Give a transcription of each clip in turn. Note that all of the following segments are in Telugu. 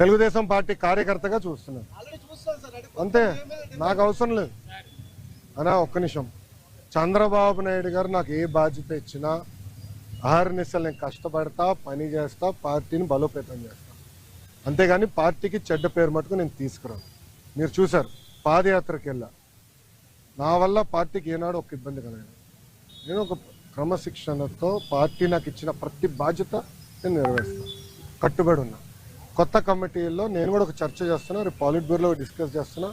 తెలుగుదేశం పార్టీ కార్యకర్తగా చూస్తున్నాను అంతే. నాకు అవసరం లేదు అనా. ఒక్క నిమిషం. చంద్రబాబు నాయుడు గారు నాకు ఏ బాధ్యత ఇచ్చినా అహర్నిశలు నేను కష్టపడతా, పని చేస్తా, పార్టీని బలోపేతం చేస్తా. అంతేగాని పార్టీకి చెడ్డ పేరు మటుకు నేను తీసుకురాను. మీరు చూశారు పాదయాత్రకి వెళ్ళా, నా వల్ల పార్టీకి ఏనాడు ఒక ఇబ్బంది కలగదు. నేను ఒక క్రమశిక్షణతో పార్టీ నాకు ఇచ్చిన ప్రతి బాధ్యత నేను నెరవేరుస్తాను, కట్టుబడి ఉన్నా. కొత్త కమిటీల్లో నేను కూడా ఒక చర్చ చేస్తున్నా, రేపు పాలిట్ బ్యూరోలో డిస్కస్ చేస్తున్నా.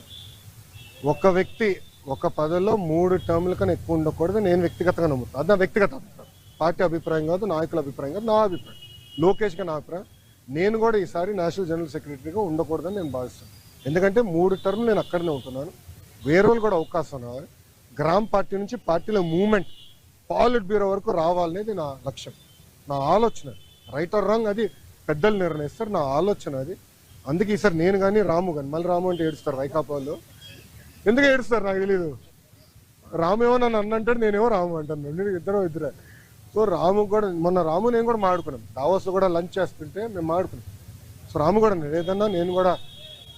ఒక వ్యక్తి ఒక పదవిలో 3 టర్ముల కన్నా ఎక్కువ ఉండకూడదు నేను వ్యక్తిగతంగా నమ్ముతాను. అది నా వ్యక్తిగత అభిప్రాయం, పార్టీ అభిప్రాయం కాదు, నాయకుల అభిప్రాయం కాదు, నా అభిప్రాయం, లోకేష్గా నా అభిప్రాయం. నేను కూడా ఈసారి నేషనల్ జనరల్ సెక్రటరీగా ఉండకూడదని నేను భావిస్తాను. ఎందుకంటే 3 టర్ములు నేను అక్కడనే ఉంటున్నాను. వేరే వాళ్ళు కూడా అవకాశం రావాలి. గ్రామ పార్టీ నుంచి పార్టీలో మూవ్మెంట్ పాలిట్ బ్యూరో వరకు రావాలనేది నా లక్ష్యం, నా ఆలోచన. రైట్ ఆర్ రాంగ్ అది పెద్దలు నిర్ణయిస్తారు, నా ఆలోచన అది. అందుకే ఈసారి నేను కానీ రాము కానీ, మళ్ళీ రాము అంటే ఏడుస్తారు వైకాపా వాళ్ళు. ఎందుకు ఏడుస్తారు నాకు తెలీదు. రాము ఏమో నన్ను అన్నంటాడు, నేనేమో రాము అంటాను. నేను ఇద్దరే. సో రాము కూడా మొన్న రాము నేను కూడా మాడుకున్నాం, దావోస్లో కూడా లంచ్ చేస్తుంటే మేము మాడుకున్నాం. సో రాము కూడా ఏదన్నా నేను కూడా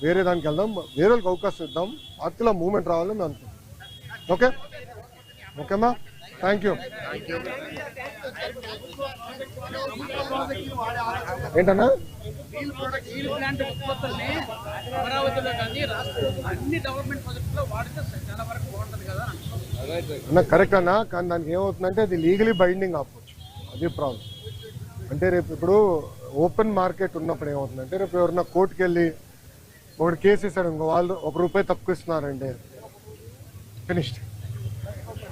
వేరే దానికి వెళ్దాం, వేరే వాళ్ళకి అవకాశం ఇద్దాం, పార్టీలో మూవ్మెంట్ రావాలని మేము అనుకుంటాం. ఓకే ఓకేమ్మా, థ్యాంక్ యూ. ఏంటన్నా అన్న కరెక్ట్ అన్నా, కానీ దానికి ఏమవుతుందంటే అది లీగలీ బైండింగ్ అవ్వచ్చు, అది ప్రాబ్లం. అంటే రేపు ఇప్పుడు ఓపెన్ మార్కెట్ ఉన్నప్పుడు ఏమవుతుందంటే రేపు ఎవరన్నా కోర్టుకు వెళ్ళి ఒకటి కేసు ఇస్తాడు, ఇంకో వాళ్ళు ₹1 తక్కువ ఇస్తున్నారంటే ఫినిష్డ్,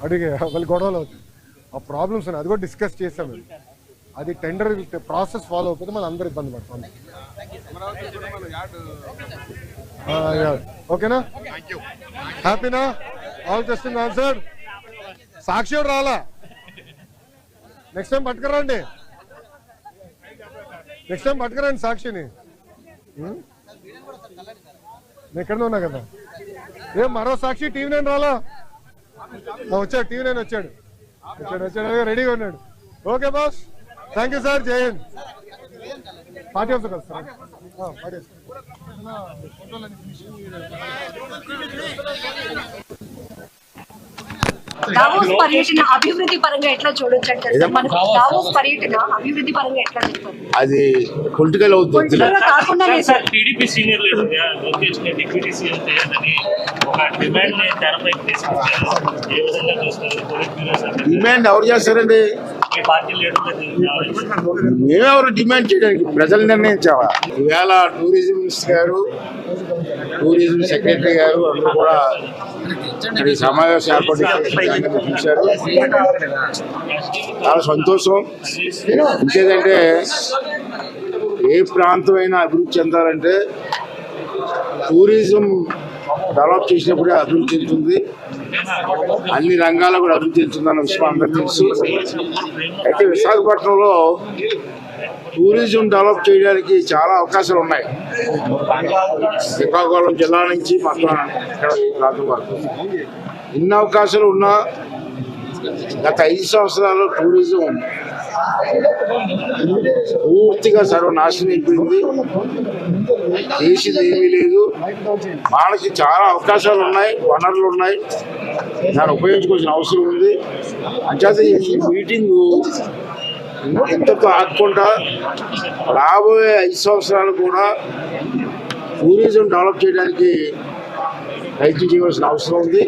అడిగే వాళ్ళు గొడవలు అవుతుంది. ఆ ప్రాబ్లమ్స్ ఉన్నాయి, అది కూడా డిస్కస్ చేసాము. అది టెండర్ ప్రాసెస్ ఫాలో అయిపోతే మనం అందరూ ఇబ్బంది పడతాం. ఓకేనా, హ్యాపీనా? All question answer. సాక్షి రాలా, నెక్స్ట్ టైం పట్టుకురండి, సాక్షిని. నేను ఎక్కడనే ఉన్నా కదా. మరో సాక్షి TV9 రాలా? వచ్చాడు, TV9 వచ్చాడు, రెడీగా ఉన్నాడు. Okay boss, thank you sir. జై హింద్. పార్టీ ఆఫీసర్ కదా సార్. దావోస్ పర్యటన అభివృద్ధి పరంగా ఎట్లా చూడొచ్చు అంటే దావోస్ పర్యటన అభివృద్ధి పరంగా ఎట్లా చూస్తారు? అది పొలిటికల్ అవుతుంది కాకుండా టీడీపీ సీనియర్ లీడర్ లోకేష్ ని డిప్యూటీ సీఎం చేయాలని ఒక డిమాండ్ ని తెరపైకి తీసుకొచ్చారు. ఏ విధంగా చూస్తారు? డిమాండ్ ఎవరు చేస్తారండి? మీ పార్టీ లీడర్లు. మేమెవరు డిమాండ్ చేయడానికి? ప్రజలు నిర్ణయించావా? ఈవేళ టూరిజం మినిస్టర్ గారు, టూరిజం సెక్రటరీ గారు అందరూ కూడా ఇక్కడ సమావేశం ఏర్పాటు చూశారు. చాలా సంతోషం. ఇంకేదంటే ఏ ప్రాంతమైనా అభివృద్ధి చెందాలంటే టూరిజం డెవలప్ చేసినప్పుడే అభివృద్ధి చెందుతుంది, అన్ని రంగాల్లో కూడా అభివృద్ధి చెందుతుందన్న విషయం అందరికీ తెలుసు. అయితే విశాఖపట్నంలో టూరిజం డెవలప్ చేయడానికి చాలా అవకాశాలు ఉన్నాయి. శ్రీకాకుళం జిల్లా నుంచి మొత్తం ప్రాంతం వరకు ఇన్ని అవకాశాలు ఉన్నా గత 5 సంవత్సరాలు టూరిజం పూర్తిగా సర్వనాశనం అయిపోయింది. చేసింది ఏమీ లేదు. మనకి చాలా అవకాశాలు ఉన్నాయి, వనరులు ఉన్నాయి, దాన్ని ఉపయోగించుకోవాల్సిన అవసరం ఉంది. అంచేత ఈ మీటింగు ఇంతతో ఆగకుండా రాబోయే 5 సంవత్సరాలు కూడా టూరిజం డెవలప్ చేయడానికి ప్రయత్నం చేయవలసిన అవసరం ఉంది.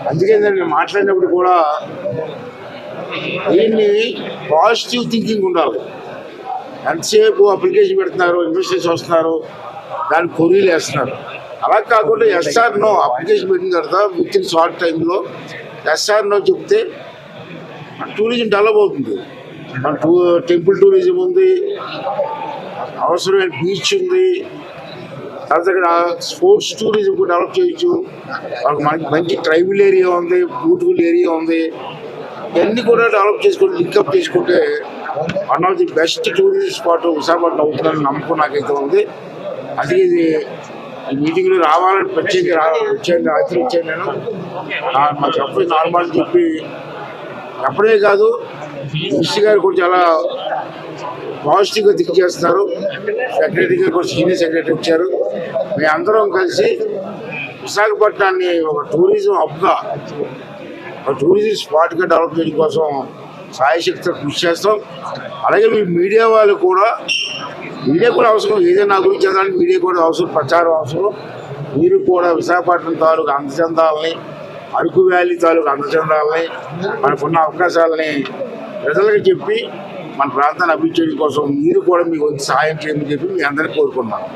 అందుకే నేను మాట్లాడినప్పుడు కూడా దీన్ని పాజిటివ్ థింకింగ్ ఉండాలి. ఎంతసేపు అప్లికేషన్ పెడుతున్నారు, ఇన్వెస్టర్స్ వస్తున్నారు, దాన్ని కొరీలు వేస్తున్నారు. అలా కాకుండా SR-No అప్లికేషన్ పెట్టిన తర్వాత విత్ ఇన్ షార్ట్ టైంలో SR-No చెప్తే టూరిజం డెవలప్ అవుతుంది. మన టెంపుల్ టూరిజం ఉంది, అవసరమైన బీచ్ ఉంది, తర్వాత ఇక్కడ స్పోర్ట్స్ టూరిజం కూడా డెవలప్ చేయొచ్చు. మనకి మంచి ట్రైబల్ ఏరియా ఉంది, బ్యూటిఫుల్ ఏరియా ఉంది. ఇవన్నీ కూడా డెవలప్ చేసుకుంటే, లింకప్ చేసుకుంటే one of the best tourism spot Visakhapatnam అవుతుందని నమ్మకం నాకైతే ఉంది. అందుకే ఇది ఈ మీటింగ్లో రావాలని ప్రత్యేకంగా వచ్చాను, ఆచరించాను. నేను మా చెప్పి నార్మల్ చెప్పి చెప్పడే కాదు, మినిస్టర్ గారు కూడా చాలా పాజిటివ్గా థింక్ చేస్తున్నారు. సెక్రటరీగా కూడా సీనియర్ సెక్రటరీ ఇచ్చారు. మేము అందరం కలిసి విశాఖపట్నాన్ని ఒక టూరిజం హబ్గా, ఒక టూరిజం స్పాట్గా డెవలప్ చేయడం కోసం సాయశక్తితో కృషి చేస్తాం. అలాగే మీ మీడియా వాళ్ళు కూడా, మీడియా కూడా అవసరం, ఏదైనా నా గురించి చదవడానికి మీడియా కూడా అవసరం, ప్రచారం అవసరం. మీరు కూడా విశాఖపట్నం తాలూకు అందచందాలని, అరకు వ్యాలీ తాలూకు అందచందాలని, మనకున్న అవకాశాలని ప్రజలకు చెప్పి మన ప్రాంతాన్ని అభివృద్ధి చేయడం కోసం మీరు కూడా మీకు సహాయం చేయమని చెప్పి మీ అందరికీ కోరుకున్నాను.